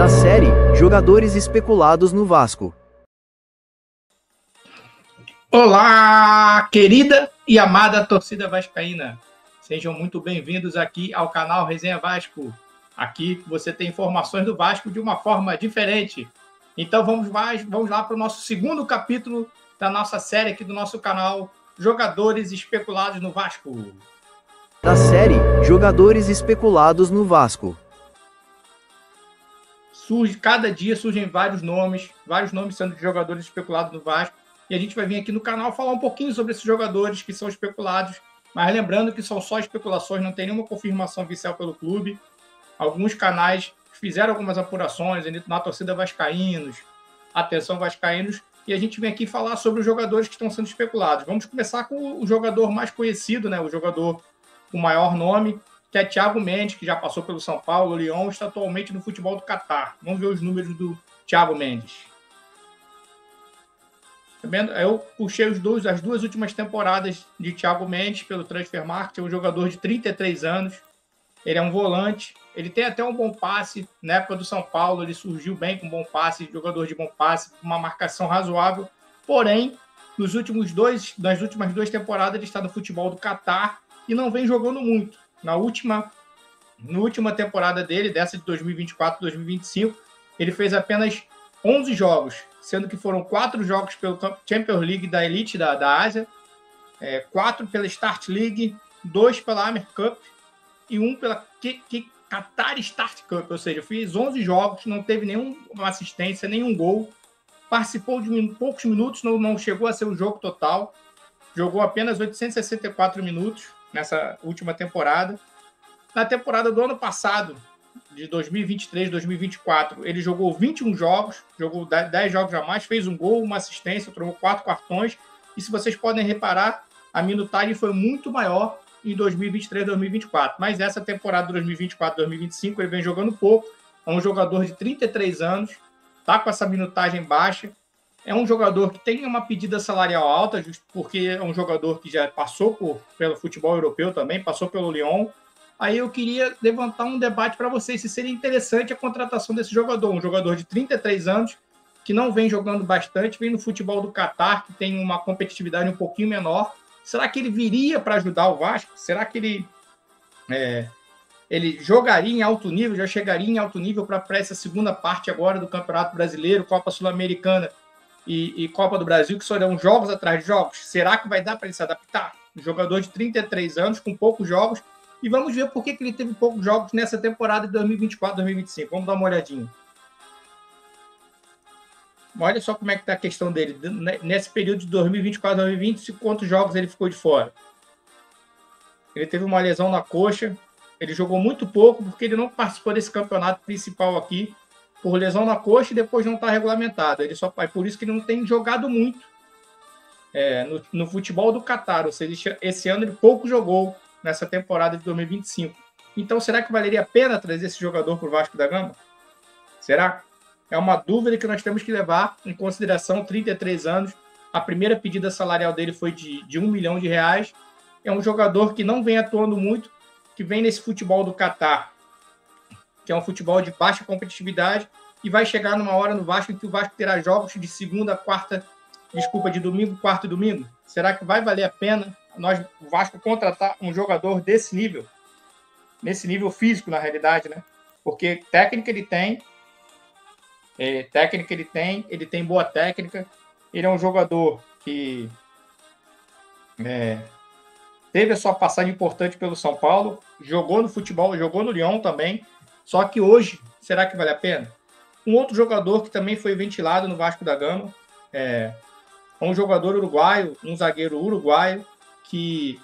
Da série Jogadores especulados no Vasco. Olá, querida e amada torcida vascaína. Sejam muito bem-vindos aqui ao canal Resenha Vasco. Aqui você tem informações do Vasco de uma forma diferente. Então vamos lá para o nosso segundo capítulo da nossa série aqui do nosso canal Jogadores especulados no Vasco. Da série Jogadores especulados no Vasco. Cada dia surgem vários nomes sendo de jogadores especulados no Vasco. E a gente vai vir aqui no canal falar um pouquinho sobre esses jogadores que são especulados. Mas lembrando que são só especulações, não tem nenhuma confirmação oficial pelo clube. Alguns canais fizeram algumas apurações na torcida vascaínos, atenção vascaínos, e a gente vem aqui falar sobre os jogadores que estão sendo especulados. Vamos começar com o jogador mais conhecido, né? O jogador com maior nome, que é Thiago Mendes, que já passou pelo São Paulo, Lyon, está atualmente no futebol do Catar. Vamos ver os números do Thiago Mendes. Tá vendo? Eu puxei as duas últimas temporadas de Thiago Mendes pelo Transfermarkt. É um jogador de 33 anos. Ele é um volante. Ele tem até um bom passe. Na época do São Paulo, ele surgiu bem com bom passe, jogador de bom passe, uma marcação razoável. Porém, nas últimas duas temporadas, ele está no futebol do Catar e não vem jogando muito. Na última temporada dele, dessa de 2024-2025, ele fez apenas 11 jogos, sendo que foram 4 jogos pelo Champions League da Elite da Ásia, 4 pela Start League, 2 pela Amer Cup e 1 pela Qatar Start Cup, ou seja, fez 11 jogos, não teve nenhuma assistência, nenhum gol, participou de poucos minutos, não chegou a ser o jogo total, jogou apenas 864 minutos nessa última temporada. Na temporada do ano passado, de 2023-2024, ele jogou 21 jogos, jogou 10 jogos a mais, fez um gol, uma assistência, tomou 4 cartões, e se vocês podem reparar, a minutagem foi muito maior em 2023-2024, mas essa temporada de 2024-2025 ele vem jogando pouco, é um jogador de 33 anos, está com essa minutagem baixa, é um jogador que tem uma pedida salarial alta, justo porque é um jogador que já passou pelo futebol europeu também, passou pelo Lyon. Aí eu queria levantar um debate para vocês se seria interessante a contratação desse jogador, um jogador de 33 anos, que não vem jogando bastante, vem no futebol do Catar, que tem uma competitividade um pouquinho menor. Será que ele viria para ajudar o Vasco? Será que ele jogaria em alto nível, já chegaria em alto nível para essa segunda parte agora do Campeonato Brasileiro, Copa Sul-Americana e Copa do Brasil, que serão jogos atrás de jogos? Será que vai dar para ele se adaptar? Um jogador de 33 anos, com poucos jogos, e vamos ver por que ele teve poucos jogos nessa temporada de 2024-2025. Vamos dar uma olhadinha. Olha só como é que está a questão dele. Nesse período de 2024-2025, quantos jogos ele ficou de fora? Ele teve uma lesão na coxa. Ele jogou muito pouco porque ele não participou desse campeonato principal aqui por lesão na coxa e depois não está regulamentado. É por isso que ele não tem jogado muito no futebol do Catar. Ou seja, esse ano ele pouco jogou nessa temporada de 2025. Então, será que valeria a pena trazer esse jogador para o Vasco da Gama? Será? É uma dúvida que nós temos que levar em consideração. 33 anos, a primeira pedida salarial dele foi de R$1 milhão. É um jogador que não vem atuando muito, que vem nesse futebol do Catar, que é um futebol de baixa competitividade, e vai chegar numa hora no Vasco em que o Vasco terá jogos de de domingo, quarta e domingo. Será que vai valer a pena o Vasco contratar um jogador desse nível? Nesse nível físico, na realidade, né? Porque técnica ele tem, ele tem boa técnica, ele é um jogador que teve a sua passagem importante pelo São Paulo, jogou no futebol, jogou no Lyon também, só que hoje, será que vale a pena? Um outro jogador que também foi ventilado no Vasco da Gama é um jogador uruguaio, um zagueiro uruguaio, que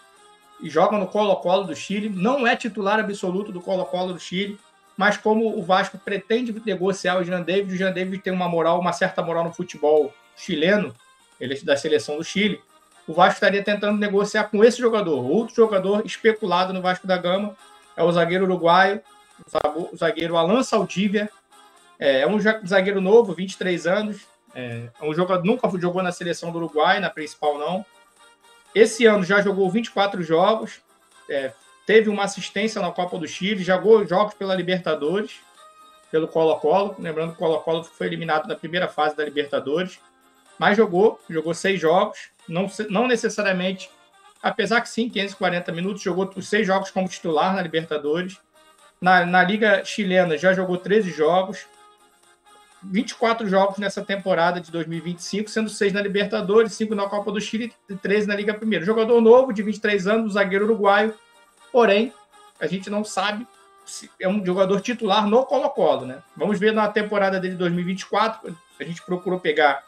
joga no Colo-Colo do Chile, não é titular absoluto do Colo-Colo do Chile, mas como o Vasco pretende negociar o Jean David tem uma certa moral no futebol chileno, ele é da seleção do Chile, o Vasco estaria tentando negociar com esse jogador. Outro jogador especulado no Vasco da Gama é o zagueiro uruguaio, o zagueiro Alan Saldívia. É um zagueiro novo, 23 anos, um jogador, nunca jogou na seleção do Uruguai, na principal não. Esse ano já jogou 24 jogos, teve uma assistência na Copa do Chile, jogou jogos pela Libertadores. pelo Colo-Colo. Lembrando que o Colo-Colo foi eliminado na primeira fase da Libertadores. Mas jogou 6 jogos. Não necessariamente, apesar que sim, 540 minutos, jogou os 6 jogos como titular na Libertadores. Na Liga Chilena já jogou 13 jogos. 24 jogos nessa temporada de 2025, sendo 6 na Libertadores, 5 na Copa do Chile e 13 na Liga Primeira. Jogador novo, de 23 anos, zagueiro uruguaio, porém, a gente não sabe se é um jogador titular no Colo-Colo, né? Vamos ver na temporada dele de 2024, a gente procurou pegar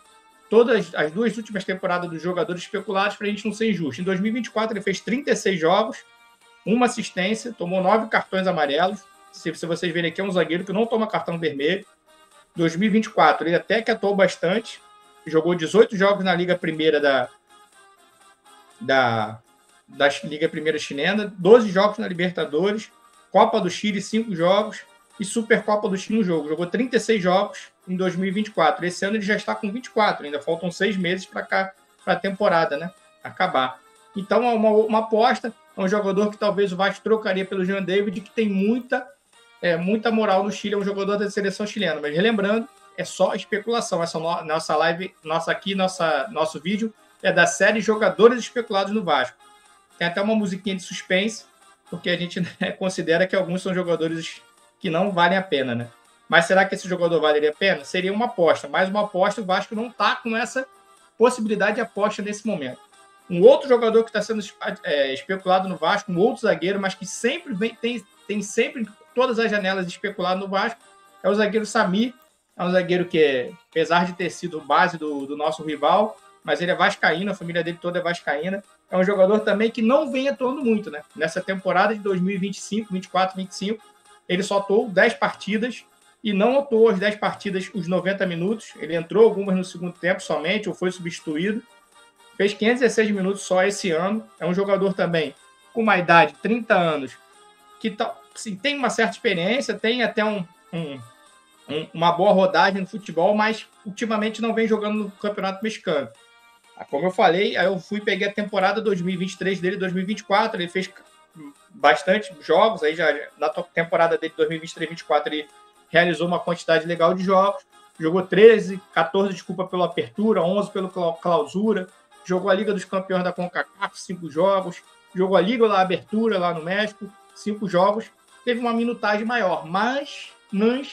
todas as 2 últimas temporadas dos jogadores especulados para a gente não ser injusto. Em 2024 ele fez 36 jogos, 1 assistência, tomou 9 cartões amarelos. Se vocês verem aqui, é um zagueiro que não toma cartão vermelho. 2024, ele até que atuou bastante, jogou 18 jogos na Liga Primeira da Liga Primeira chilena, 12 jogos na Libertadores, Copa do Chile, 5 jogos e Supercopa do Chile, 1 jogo. Jogou 36 jogos em 2024. Esse ano ele já está com 24, ainda faltam 6 meses para a temporada, né, acabar. Então é uma aposta, é um jogador que talvez o Vasco trocaria pelo Jean David, que tem muita moral no Chile, é um jogador da seleção chilena. Mas relembrando, é só especulação. Essa nossa live, nosso vídeo é da série Jogadores Especulados no Vasco. Tem até uma musiquinha de suspense, porque a gente, né, considera que alguns são jogadores que não valem a pena, né? Mas será que esse jogador valeria a pena? Seria uma aposta. Mais uma aposta, o Vasco não está com essa possibilidade de aposta nesse momento. Um outro jogador que está sendo especulado no Vasco, um outro zagueiro, mas que sempre tem sempre todas as janelas especulado no Vasco, é o zagueiro Samir. É um zagueiro que, apesar de ter sido base do nosso rival, mas ele é vascaíno, a família dele toda é vascaína. É um jogador também que não vem atuando muito, né? Nessa temporada de 2025, 24, 25, ele só atuou 10 partidas e não atuou as 10 partidas os 90 minutos. Ele entrou algumas no segundo tempo somente, ou foi substituído. Fez 516 minutos só esse ano. É um jogador também com uma idade, 30 anos, que assim, tem uma certa experiência, tem até uma boa rodagem no futebol, mas ultimamente não vem jogando no Campeonato Mexicano. Como eu falei, aí eu peguei a temporada 2023 dele, 2024, ele fez bastante jogos, aí já na temporada dele 2023-2024 ele realizou uma quantidade legal de jogos, jogou 14 pela Apertura, 11 pelo Clausura, jogou a Liga dos Campeões da CONCACAF, 5 jogos, jogou a Liga da Abertura lá no México, 5 jogos, teve uma minutagem maior, mas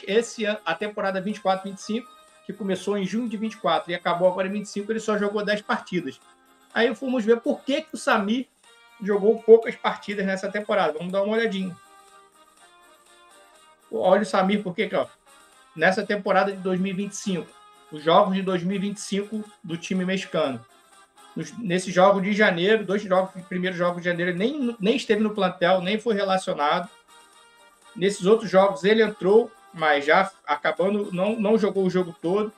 esse ano, a temporada 24-25, que começou em junho de 24 e acabou agora em 25, ele só jogou 10 partidas. Aí fomos ver por que o Samir jogou poucas partidas nessa temporada. Vamos dar uma olhadinha. Olha o Samir, por que nessa temporada de 2025, os jogos de 2025 do time mexicano. Nesse jogo de janeiro, 2 jogos, primeiros jogos de janeiro, ele nem esteve no plantel, nem foi relacionado. Nesses outros jogos ele entrou, mas já acabando, não jogou o jogo todo.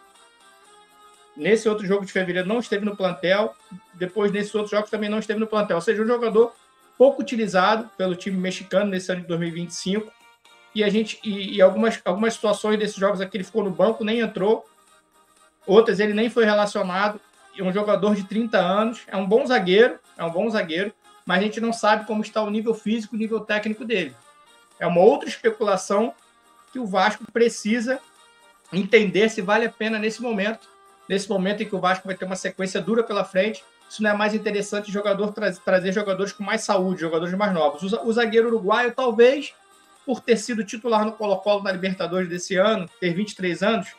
Nesse outro jogo de fevereiro não esteve no plantel. Depois, nesses outros jogos, também não esteve no plantel. Ou seja, um jogador pouco utilizado pelo time mexicano nesse ano de 2025. E algumas situações desses jogos aqui ele ficou no banco, nem entrou. Outras ele nem foi relacionado. É um jogador de 30 anos, é um bom zagueiro, mas a gente não sabe como está o nível físico, o nível técnico dele. É uma outra especulação que o Vasco precisa entender se vale a pena nesse momento em que o Vasco vai ter uma sequência dura pela frente. Isso não é mais interessante trazer jogadores com mais saúde, jogadores mais novos. O zagueiro uruguaio, talvez, por ter sido titular no Colo-Colo na Libertadores desse ano, ter 23 anos,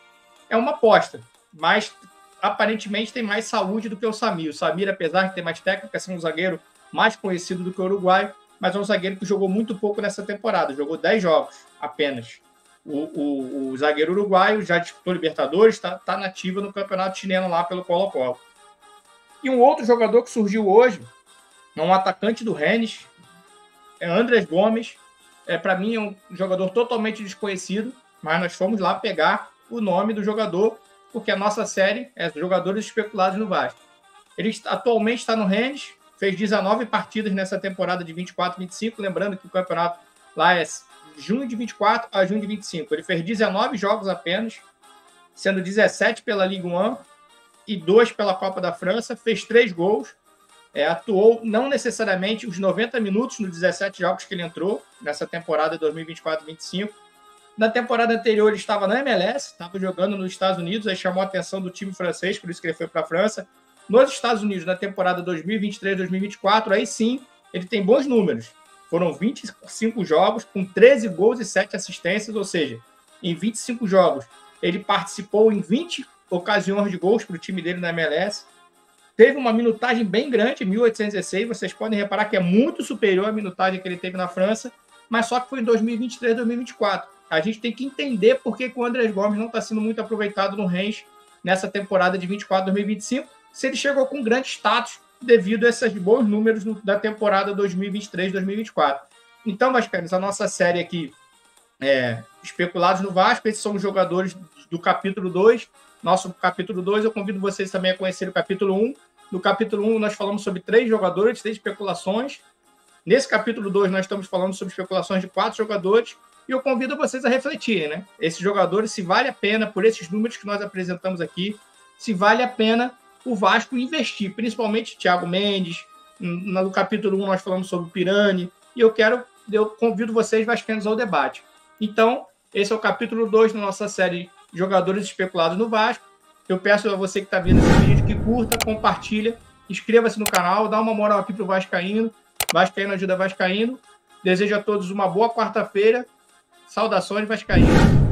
é uma aposta, mas aparentemente tem mais saúde do que o Samir. O Samir, apesar de ter mais técnica, é um zagueiro mais conhecido do que o uruguaio, mas é um zagueiro que jogou muito pouco nessa temporada, jogou 10 jogos apenas. O zagueiro uruguaio já disputou Libertadores, está nativo no campeonato chileno lá pelo Colo-Colo. E um outro jogador que surgiu hoje, é um atacante do Rennes, é Andrés Gomes. Para mim é um jogador totalmente desconhecido, mas nós fomos lá pegar o nome do jogador, porque a nossa série é jogadores especulados no Vasco. Ele atualmente está no Rennes, fez 19 partidas nessa temporada de 24-25, lembrando que o campeonato lá é junho de 24 a junho de 25. Ele fez 19 jogos apenas, sendo 17 pela Ligue 1 e 2 pela Copa da França, fez 3 gols, atuou não necessariamente os 90 minutos nos 17 jogos que ele entrou nessa temporada 2024-25, Na temporada anterior ele estava na MLS, estava jogando nos Estados Unidos, aí chamou a atenção do time francês, por isso que ele foi para a França. Nos Estados Unidos, na temporada 2023-2024, aí sim, ele tem bons números. Foram 25 jogos, com 13 gols e 7 assistências, ou seja, em 25 jogos, ele participou em 20 ocasiões de gols para o time dele na MLS. Teve uma minutagem bem grande, 1.816, vocês podem reparar que é muito superior à minutagem que ele teve na França, mas só que foi em 2023, 2024. A gente tem que entender por que o Andrés Gomes não está sendo muito aproveitado no Rennes nessa temporada de 24, 2025, se ele chegou com grande status devido a esses bons números da temporada 2023, 2024. Então, Vascaínos, a nossa série aqui Especulados no Vasco, esses são os jogadores do capítulo 2. Nosso capítulo 2, eu convido vocês também a conhecer o capítulo 1. No capítulo 1, nós falamos sobre 3 jogadores, 3 especulações. Nesse capítulo 2, nós estamos falando sobre especulações de 4 jogadores. E eu convido vocês a refletirem, né? Esses jogadores, se vale a pena, por esses números que nós apresentamos aqui, se vale a pena o Vasco investir, principalmente Thiago Mendes. No capítulo 1, nós falamos sobre o Pirani. E eu convido vocês, vascaínos, ao debate. Então, esse é o capítulo 2 da nossa série Jogadores Especulados no Vasco. Eu peço a você que está vendo esse vídeo que curta, compartilha, inscreva-se no canal, dá uma moral aqui para o Vascaíno. Vascaíno ajuda Vascaíno. Desejo a todos uma boa quarta-feira. Saudações, Vascaíno.